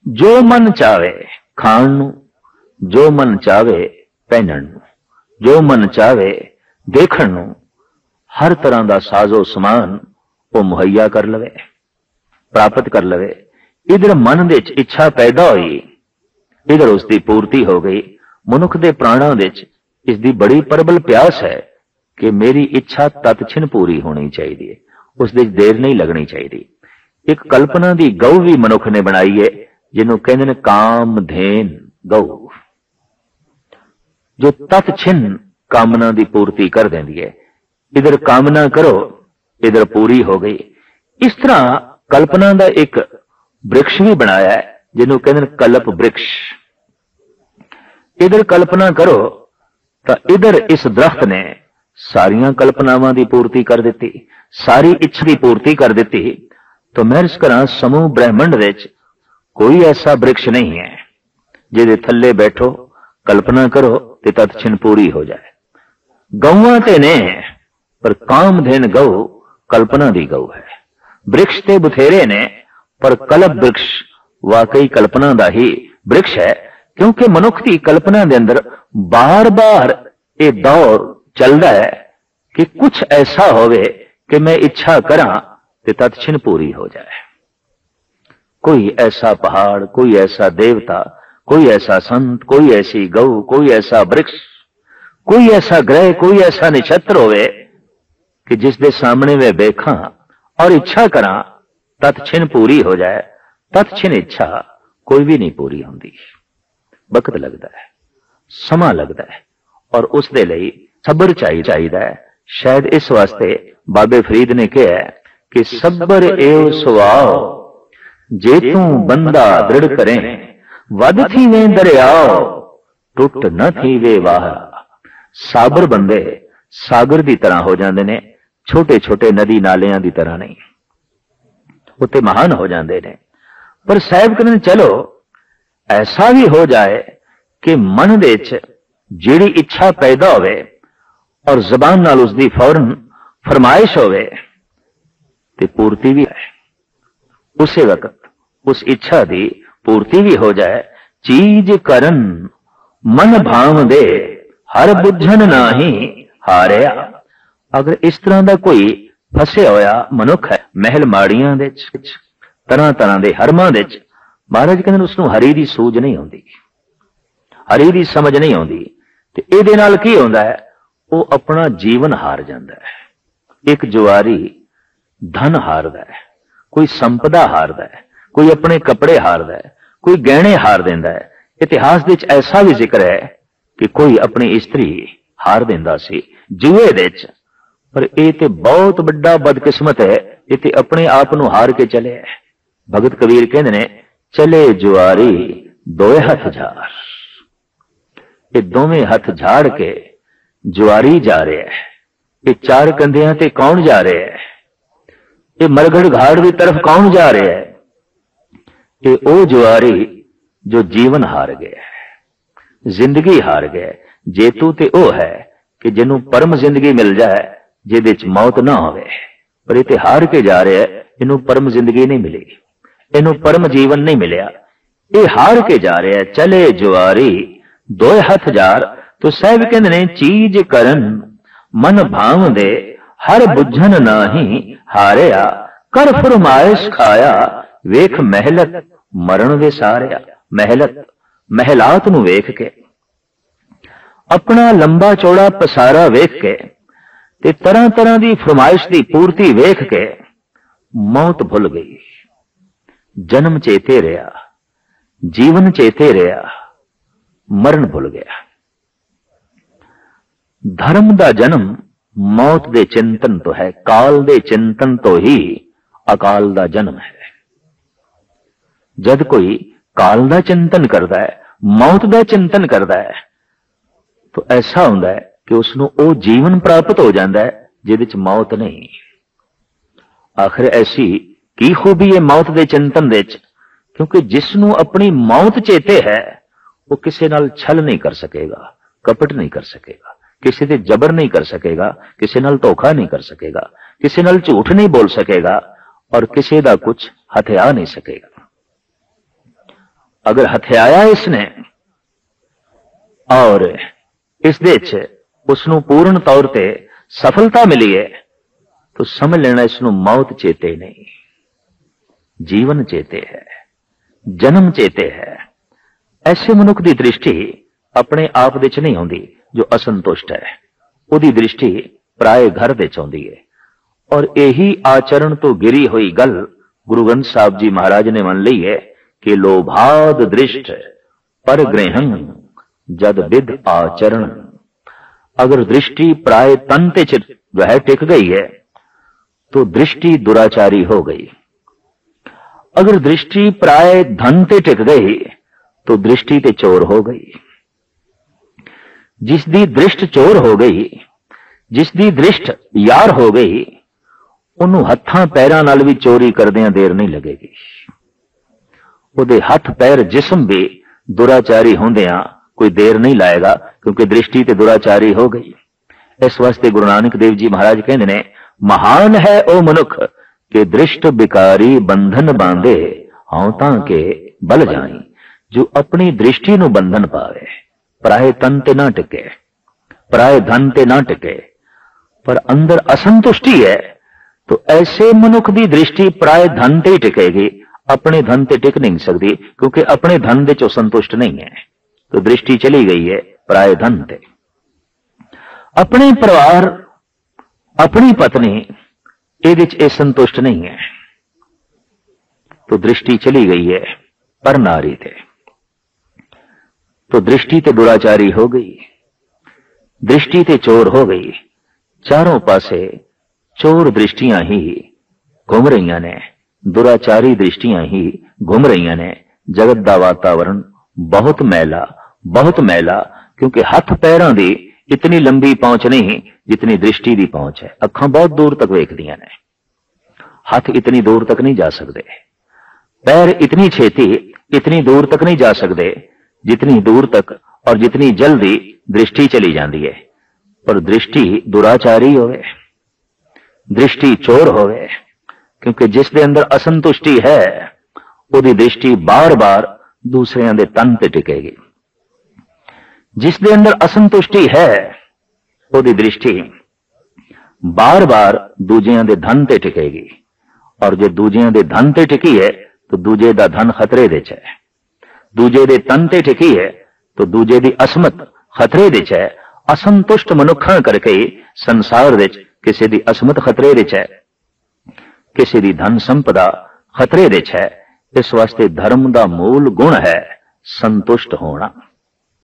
जो मन चावे खाण नूं, जो मन चावे पहनण नूं, जो मन चावे देखण नूं, हर तरह का साजो समान वो मुहैया कर लवे, प्राप्त कर लवे। इधर मन दे इच्छा पैदा हुई, इधर उसकी पूर्ति हो गई। मनुख दे प्राणां दे इसकी बड़ी प्रबल प्यास है कि मेरी इच्छा तत्छिन पूरी होनी चाहिए, उस दे देर नहीं लगनी चाहिए। एक कल्पना की गऊ भी मनुख ने बनाई है, जिन्हों कहते हैं कामधेन गऊ, जो तत्छिन कामना की पूर्ति कर देती है। इधर कामना करो, इधर पूरी हो गई। इस तरह कल्पना का एक वृक्ष भी बनाया है, जिन्हों कहते हैं कल्प वृक्ष। इधर कल्पना करो तो इधर इस दरख्त ने सारियां कल्पनावां की पूर्ति कर दी, सारी इच्छा की पूर्ति कर दी। तो मैं इस करा समूह ब्रह्मंड विच कोई ऐसा वृक्ष नहीं है जिहदे थल्ले बैठो कल्पना करो ते तत्छिन पूरी हो जाए। गऊआं ते ने, पर कामधेन गऊ कल्पना दी गऊ है। वृक्ष ते बथेरे ने, पर कल्प वृक्ष वाकई कल्पना दा ही वृक्ष है, क्योंकि मनुख की कल्पना के अंदर बार बार ये दौर चलता है कि कुछ ऐसा होवे कि मैं इच्छा करा ते तत्छिन पूरी हो जाए। कोई ऐसा पहाड़, कोई ऐसा देवता, कोई ऐसा संत, कोई ऐसी गऊ, कोई ऐसा वृक्ष, कोई ऐसा ग्रह, कोई ऐसा नक्षत्र होवे कि जिसके सामने मैं देखा और इच्छा करा तत्छिन पूरी हो जाए। तत्छिन इच्छा कोई भी नहीं पूरी होती, वक्त लगता है, समा लगता है, और उस दे लई सबर चाहिए है। शायद इस वास्ते बाबे फरीद ने कहा कि सबर एव सुवाओ जे तू बंदा दृढ़ करें, वध थी वे दरियाओ टुट न थी वे वाह। साबर बंदे सागर की तरह हो जाते ने, छोटे छोटे नदी नालियां की तरह नहीं, उत्ते महान हो जाते ने। पर साहब कहते चलो ऐसा भी हो जाए कि मन दे जिहड़ी इच्छा पैदा होवे और जबान नाल उसकी फौरन फरमाइश होवे ते पूर्ति भी है, उसे वक्त उस इच्छा की पूर्ति भी हो जाए। चीज करन मन भाव दे हर बुझन नाही हारिया। अगर इस तरह का कोई फसे होया मनुख है महल माड़ियां दे तरह तरह के हरमां दे, महाराज कहते उसनूं हरी की सूझ नहीं आती, हरी की समझ नहीं आती। ते इहदे नाल की होंदा है, वो अपना जीवन हार जाता है। एक जुआरी धन हारदा है, कोई संपदा हारदा है, कोई अपने कपड़े हारदा है, कोई गहने हार देंदा है। इतिहास विच ऐसा भी जिक्र है कि कोई अपनी स्त्री हार देंदा सी जुए दे च, पर यह तो बहुत बड़ा बदकिस्मत है, ये तो अपने आप नूं हार के चले है। भगत कबीर कहते ने चले जुआरी दोए हथ झाड़, ये दोवें हथ झाड़ के जुआरी जा रहे है। ये चार कंधियां ते कौन जा रहे है, ये मरगढ़ घाड़ की तरफ कौन जा रहे है? ये ओ जुआरी जो जीवन हार गया है, जिंदगी हार गया। जेतू ते ओ है कि जिन्हों परम जिंदगी मिल जाए जिहदे च मौत ना होवे, पर इते हार के जा रहे है, इन्हों परम जिंदगी नहीं मिली, इन्हों परम जीवन नहीं मिलिया, ये हार के जा रहे है। चले जुआरी दोए हथ जार। तो साहब कहते ने चीज करन मन भाव दे हर बुझन नाही हारिया। कर फरमाइश खाया वेख महलत मरण विसारिया। महलत महलात नूं वेख के, अपना लंबा चौड़ा पसारा वेख के, ते तरह तरह की फरमाइश की पूर्ति वेख के मौत भुल गई। जन्म चेते रहा, जीवन चेते रहा, मरण भुल गया। धर्म का जन्म मौत दे चिंतन तो है, काल दे चिंतन तो ही अकाल का जन्म है। जद कोई काल का चिंतन करता है, मौत का चिंतन करता है, तो ऐसा होता है कि उसनों वो जीवन प्राप्त हो जाता है जिहदे च मौत नहीं। आखिर ऐसी की खूबी है मौत के चिंतन दे च, क्योंकि जिसनों अपनी मौत चेते है वो किसी नाल छल नहीं कर सकेगा, कपट नहीं कर सकेगा, किसी से जबर नहीं कर सकेगा, किसी नाल धोखा नहीं कर सकेगा, किसी नाल झूठ नहीं बोल सकेगा, और किसी का कुछ हथिया नहीं सकेगा। अगर हथियाया इसने और इस दे च उसनू पूर्ण तौर ते सफलता मिली है तो समझ लेना इसनू मौत चेते नहीं, जीवन चेते है, जन्म चेते है। ऐसे मनुख की दृष्टि अपने आप दे च नहीं होंदी जो असंतुष्ट है, उहदी दृष्टि पराए घर दे च होंदी है। और यही आचरण तो गिरी हुई गल गुरु ग्रंथ साहब जी महाराज ने मान ली है कि लोभाद दृष्ट पर ग्रहण जद विद आचरण। अगर दृष्टि प्राय तन ते वह टिक गई है तो दृष्टि दुराचारी हो गई। अगर दृष्टि प्राय धन ते टिक गई तो दृष्टि ते चोर हो गई। जिस दी दृष्ट चोर हो गई, जिस दी दृष्ट यार हो गई, ਉਹਨੂੰ ਹੱਥਾਂ ਪੈਰਾਂ ਨਾਲ ਵੀ ਚੋਰੀ ਕਰਦਿਆਂ ਦੇਰ ਨਹੀਂ ਲੱਗੇਗੀ। ਉਹਦੇ ਹੱਥ ਪੈਰ ਜਿਸਮ ਵੀ ਦੁਰਾਚਾਰੀ ਹੁੰਦਿਆਂ ਕੋਈ ਦੇਰ ਨਹੀਂ ਲਾਏਗਾ, ਕਿਉਂਕਿ ਦ੍ਰਿਸ਼ਟੀ ਤੇ ਦੁਰਾਚਾਰੀ ਹੋ ਗਈ। ਇਸ ਵਾਸਤੇ ਗੁਰੂ ਨਾਨਕ ਦੇਵ ਜੀ ਮਹਾਰਾਜ ਕਹਿੰਦੇ ਨੇ, ਮਹਾਨ ਹੈ ਉਹ ਮਨੁੱਖ ਕਿ ਦ੍ਰਿਸ਼ਟ ਬਿਕਾਰੀ ਬੰਧਨ ਬਾਂਧੇ ਹਉ ਤਾਂ ਕੇ ਬਲ ਜਾਈ। ਜੋ ਆਪਣੀ ਦ੍ਰਿਸ਼ਟੀ ਨੂੰ ਬੰਧਨ ਪਾਵੇ, ਪਰਾਏ ਤਨ ਤੇ ਨਾ ਟਿਕੇ, ਪਰਾਏ ਧਨ ਤੇ ਨਾ ਟਿਕੇ, पर अंदर असंतुष्टि है तो ऐसे मनुख की दृष्टि प्राय धन ते ही टिकेगी, अपने धन ते टिक नहीं सकती, क्योंकि अपने धन दे चो संतुष्ट नहीं है। तो दृष्टि चली गई है प्राय धन ते। अपने परिवार, अपनी पत्नी ये संतुष्ट नहीं है तो दृष्टि चली गई है पर नारी थे। तो दृष्टि ते दुराचारी हो गई, दृष्टि ते चोर हो गई। चारों पासे चोर दृष्टियां ही घूम रही ने, दुराचारी दृष्टियां ही घूम रही ने। जगत का वातावरण बहुत मैला, क्योंकि हाथ पैरों की इतनी लंबी पहुंच नहीं जितनी दृष्टि की पहुंच है। अखां बहुत दूर तक वेखदियां ने, हाथ इतनी दूर तक नहीं जा सकते, पैर इतनी छेती इतनी दूर तक नहीं जा सकते जितनी दूर तक और जितनी जल्दी दृष्टि चली जाती है। पर दृष्टि दुराचारी होवे, दृष्टि चोर होवे, क्योंकि जिस दे अंदर असंतुष्टि है उहदी दृष्टि बार बार दूसरियां दे तन ते टिकेगी। जिस दे अंदर असंतुष्टि है उहदी दृष्टि बार बार दूजियां दे धन ते टिकेगी। और जे दूजियां दे धन ते टिकी है तो दूजे दा धन खतरे दे च है, दूजे दे तन ते टिकी है तो दूजे दी असमत खतरे दे च है। असंतुष्ट मनुखां करके संसार विच किसी दी असमत खतरे विच है, किसी दी धन संपदा खतरे विच है। इस वास्ते धर्म दा मूल गुण है संतुष्ट होना।